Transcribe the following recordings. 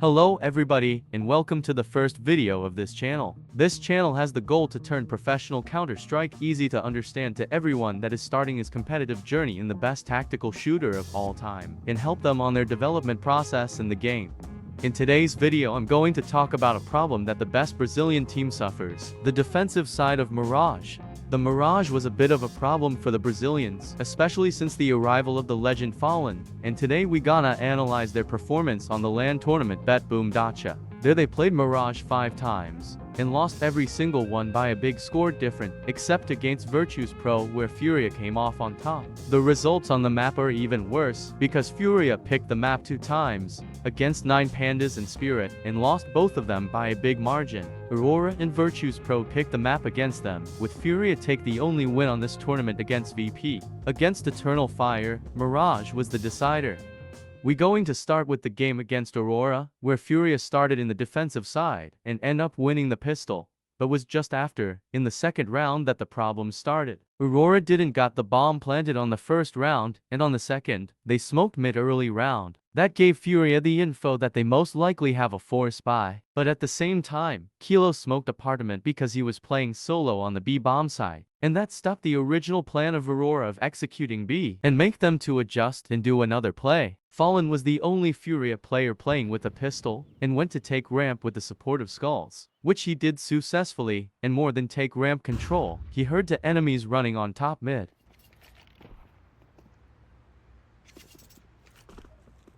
Hello everybody, and welcome to the first video of this channel. This channel has the goal to turn professional Counter-Strike easy to understand to everyone that is starting his competitive journey in the best tactical shooter of all time, and help them on their development process in the game. In today's video I'm going to talk about a problem that the best Brazilian team suffers, the defensive side of MIRAGE. The MIRAGE was a bit of a problem for the Brazilians, especially since the arrival of the legend Fallen, and today we gonna analyze their performance on the LAN tournament Bet Boom Dacha. There they played MIRAGE 5 times, and lost every single one by a big score difference, except against CS2 Pro where FURIA came off on top. The results on the map are even worse, because FURIA picked the map 2 times, against 9 Pandas and Spirit, and lost both of them by a big margin. Aurora and CS2 Pro picked the map against them, with FURIA take the only win on this tournament against VP. Against Eternal Fire, MIRAGE was the decider. We going to start with the game against Aurora, where FURIA started in the defensive side, and end up winning the pistol, but was just after, in the second round that the problem started. Aurora didn't got the bomb planted on the first round, and on the second, they smoked mid early round. That gave FURIA the info that they most likely have a 4 spy, but at the same time, Kilo smoked apartment because he was playing solo on the B bomb side, and that stopped the original plan of Aurora of executing B, and make them to adjust and do another play. Fallen was the only FURIA player playing with a pistol, and went to take ramp with the support of Skulls, which he did successfully, and more than take ramp control, he heard the enemies running on top mid.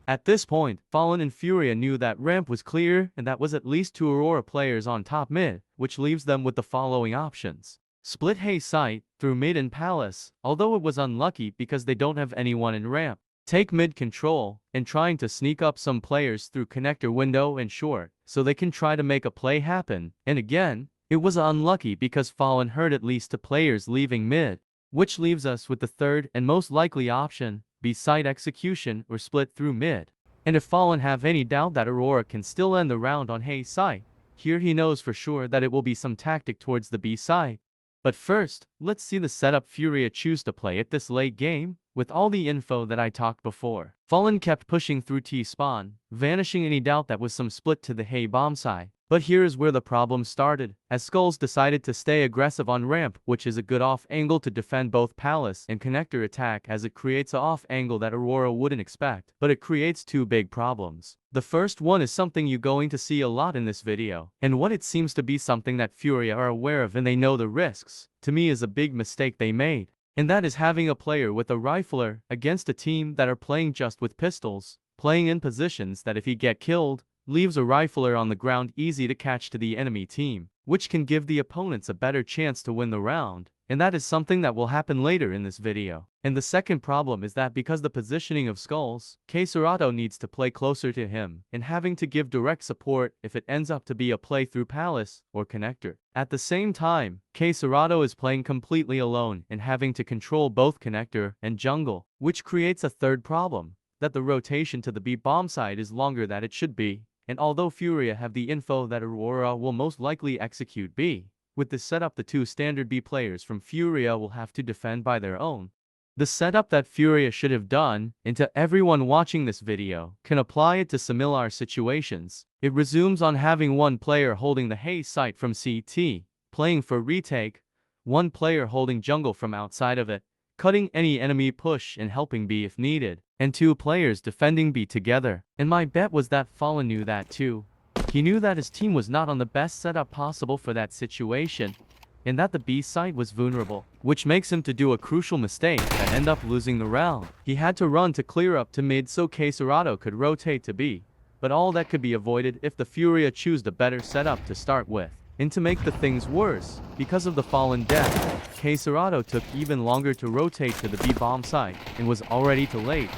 At this point, Fallen and FURIA knew that ramp was clear, and that was at least 2 Aurora players on top mid, which leaves them with the following options. Split Hay site, through mid and Palace, although it was unlucky because they don't have anyone in ramp. Take mid control, and trying to sneak up some players through connector window and short, so they can try to make a play happen, and again, it was unlucky because Fallen heard at least 2 players leaving mid. Which leaves us with the third and most likely option, B site execution or split through mid. And if Fallen have any doubt that Aurora can still end the round on Hay site, here he knows for sure that it will be some tactic towards the B site. But first, let's see the setup FURIA choose to play at this late game, with all the info that I talked before. Fallen kept pushing through T-spawn, vanishing any doubt that was some split to the Hay bomb side. But here is where the problem started, as Skulls decided to stay aggressive on ramp, which is a good off angle to defend both Palace and connector attack, as it creates a off angle that Aurora wouldn't expect, but it creates 2 big problems. The first one is something you're going to see a lot in this video, and what it seems to be something that FURIA are aware of and they know the risks, to me is a big mistake they made. And that is having a player with a rifler against a team that are playing just with pistols, playing in positions that if he get killed, leaves a rifler on the ground easy to catch to the enemy team, which can give the opponents a better chance to win the round, and that is something that will happen later in this video. And the second problem is that because the positioning of Skulls, CS2 needs to play closer to him, and having to give direct support if it ends up to be a play through Palace or connector. At the same time, CS2 is playing completely alone and having to control both connector and jungle, which creates a third problem, that the rotation to the B bomb side is longer than it should be. And although FURIA have the info that Aurora will most likely execute B, with this setup the 2 standard B players from FURIA will have to defend by their own. The setup that FURIA should have done, and to everyone watching this video, can apply it to similar situations. It resumes on having 1 player holding the Hay site from CT, playing for retake, 1 player holding jungle from outside of it, cutting any enemy push and helping B if needed, and 2 players defending B together. And my bet was that Fallen knew that too. He knew that his team was not on the best setup possible for that situation, and that the B site was vulnerable, which makes him to do a crucial mistake and end up losing the round. He had to run to clear up to mid so CS2 could rotate to B, but all that could be avoided if the FURIA choose the better setup to start with. And to make the things worse, because of the Fallen death, CS2 took even longer to rotate to the B bomb site, and was already too late.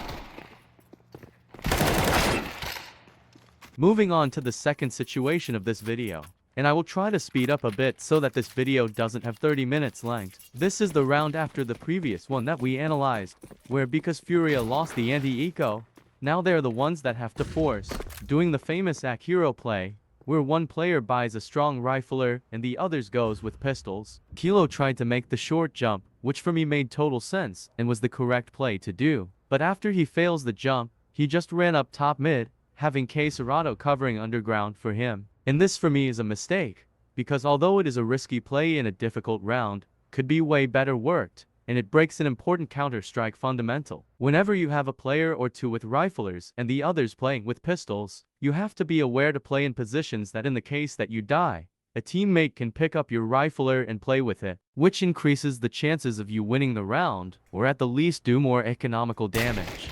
Moving on to the second situation of this video, and I will try to speed up a bit so that this video doesn't have 30 minutes length. This is the round after the previous one that we analyzed, where because FURIA lost the anti-eco, now they're the ones that have to force, doing the famous AC hero play, where 1 player buys a strong rifler and the others goes with pistols. Kilo tried to make the short jump, which for me made total sense and was the correct play to do. But after he fails the jump, he just ran up top mid, having CS2 covering underground for him. And this for me is a mistake, because although it is a risky play in a difficult round, could be way better worked, and it breaks an important counter-strike fundamental. Whenever you have a player or two with riflers and the others playing with pistols, you have to be aware to play in positions that in the case that you die, a teammate can pick up your rifler and play with it, which increases the chances of you winning the round, or at the least do more economical damage.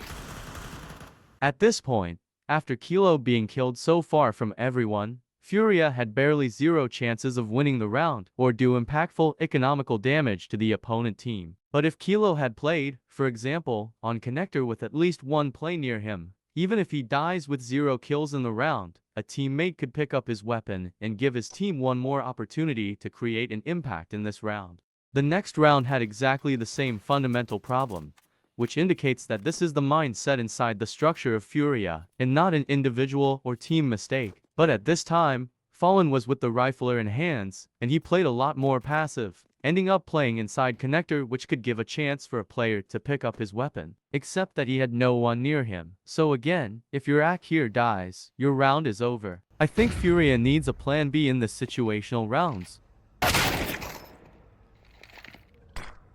At this point, after Kilo being killed so far from everyone, FURIA had barely zero chances of winning the round, or do impactful economical damage to the opponent team. But if Kilo had played, for example, on connector with at least one play near him, even if he dies with 0 kills in the round, a teammate could pick up his weapon and give his team one more opportunity to create an impact in this round. The next round had exactly the same fundamental problem, which indicates that this is the mindset inside the structure of FURIA, and not an individual or team mistake. But at this time, Fallen was with the rifler in hands, and he played a lot more passive, ending up playing inside connector, which could give a chance for a player to pick up his weapon, except that he had no one near him. So again, if your AK here dies, your round is over. I think FURIA needs a plan B in the situational rounds.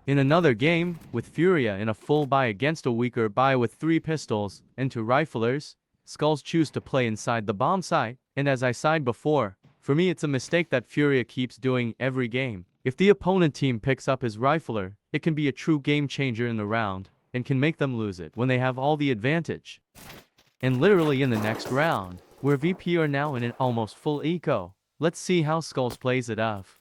In another game, with FURIA in a full buy against a weaker buy with 3 pistols and 2 riflers, Skulls choose to play inside the bomb site, and as I said before, for me it's a mistake that FURIA keeps doing every game. If the opponent team picks up his rifler, it can be a true game changer in the round, and can make them lose it when they have all the advantage. And literally in the next round, where VP are now in an almost full eco, let's see how Skulls plays it off.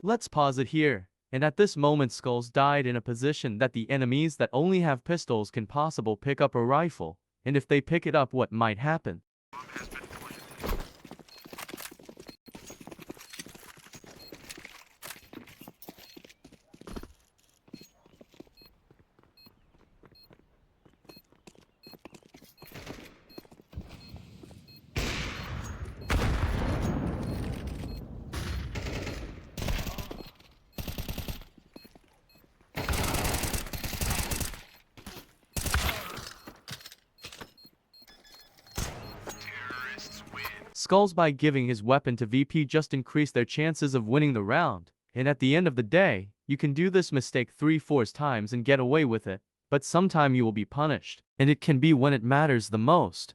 Let's pause it here, and at this moment Skulls died in a position that the enemies that only have pistols can possibly pick up a rifle, and if they pick it up what might happen? Skulls by giving his weapon to VP just increase their chances of winning the round, and at the end of the day, you can do this mistake 3-4 times and get away with it, but sometime you will be punished, and it can be when it matters the most.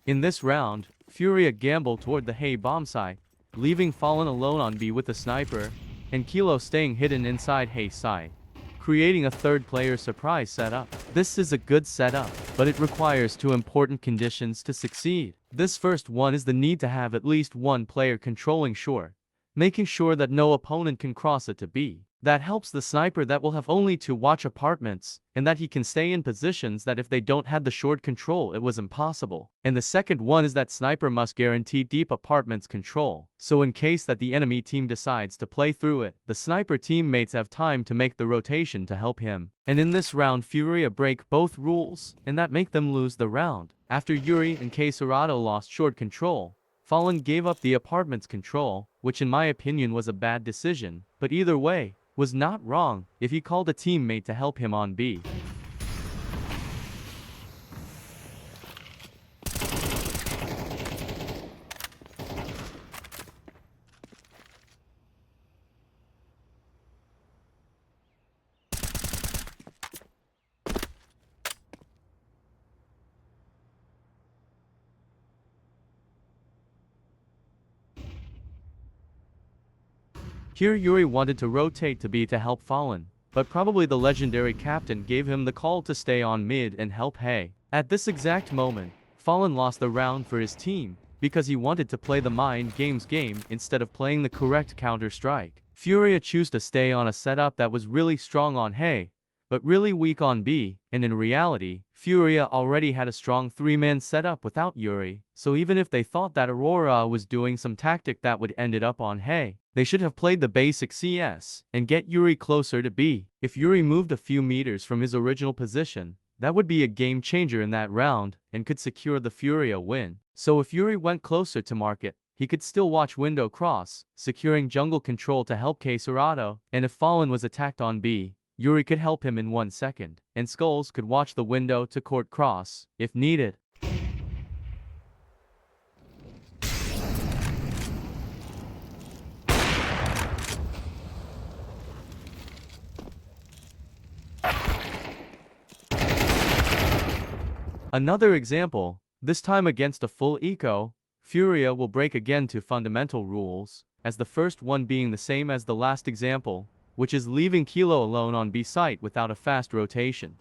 In this round, FURIA gambled toward the Hay bomb site, leaving Fallen alone on B with a sniper, and Kilo staying hidden inside Hay site, creating a third player surprise setup. This is a good setup, but it requires 2 important conditions to succeed. This first one is the need to have at least one player controlling short, making sure that no opponent can cross it to B. That helps the sniper that will have only to watch apartments, and that he can stay in positions that if they don't have the short control it was impossible. And the second one is that sniper must guarantee deep apartments control, so in case that the enemy team decides to play through it, the sniper teammates have time to make the rotation to help him. And in this round FURIA break both rules, and that make them lose the round. After Yuri and CS2 lost short control, Fallen gave up the apartment's control, which in my opinion was a bad decision, but either way, was not wrong if he called a teammate to help him on B. Here Yuri wanted to rotate to B to help Fallen, but probably the legendary captain gave him the call to stay on mid and help Hay. At this exact moment, Fallen lost the round for his team, because he wanted to play the mind games game instead of playing the correct counter-strike. FURIA chose to stay on a setup that was really strong on Hay, but really weak on B, and in reality, FURIA already had a strong 3-man setup without Yuri, so even if they thought that Aurora was doing some tactic that would ended up on Hay, they should have played the basic CS and get Yuri closer to B. If Yuri moved a few meters from his original position, That would be a game changer in that round and could secure the FURIA win. So if Yuri went closer to market, he could still watch window cross, securing jungle control to help CS2, and if Fallen was attacked on B, Yuri could help him in 1 second, and Skulls could watch the window to court cross, if needed. Another example, this time against a full eco, FURIA will break again to fundamental rules, as the first one being the same as the last example, which is leaving Kilo alone on B site without a fast rotation.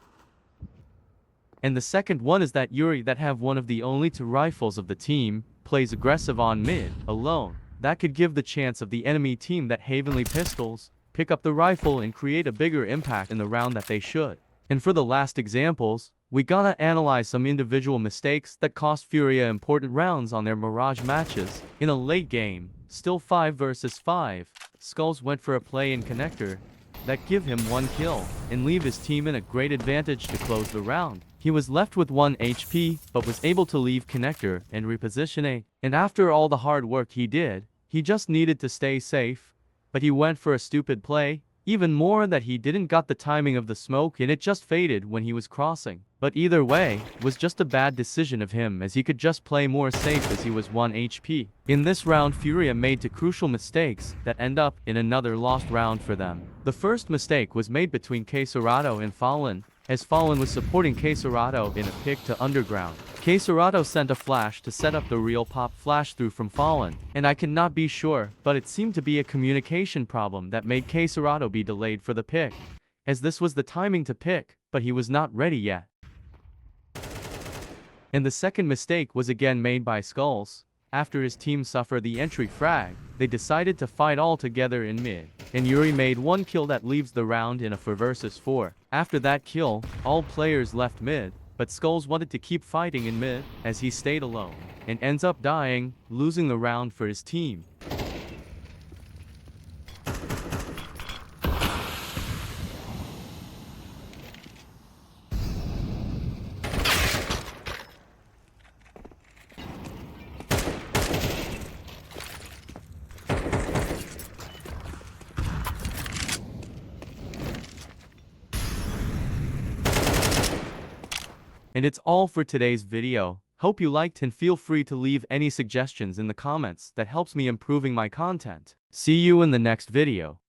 And the second one is that Yuri, that have one of the only 2 rifles of the team, plays aggressive on mid, alone. That could give the chance of the enemy team that Havenly pistols, pick up the rifle and create a bigger impact in the round that they should. And for the last examples, we gotta analyze some individual mistakes that cost FURIA important rounds on their Mirage matches. In a late game, still 5 versus 5, Skulls went for a play in connector that give him 1 kill and leave his team in a great advantage to close the round. He was left with 1 HP, but was able to leave connector and reposition A. And after all the hard work he did, he just needed to stay safe, but he went for a stupid play. Even more that he didn't got the timing of the smoke and it just faded when he was crossing. But either way, was just a bad decision of him as he could just play more safe as he was 1 HP. In this round FURIA made 2 crucial mistakes that end up in another lost round for them. The first mistake was made between CS2 and Fallen, as Fallen was supporting CS2 in a pick to underground. CS2 sent a flash to set up the real pop flash through from Fallen, and I cannot be sure, but it seemed to be a communication problem that made CS2 be delayed for the pick, as this was the timing to pick, but he was not ready yet. And the second mistake was again made by Skulls. After his team suffered the entry frag, they decided to fight all together in mid, and Yuri made 1 kill that leaves the round in a 4 versus 4. After that kill, all players left mid, but Skulls wanted to keep fighting in mid, as he stayed alone, and ends up dying, losing the round for his team. And it's all for today's video. Hope you liked and feel free to leave any suggestions in the comments that helps me improving my content. See you in the next video.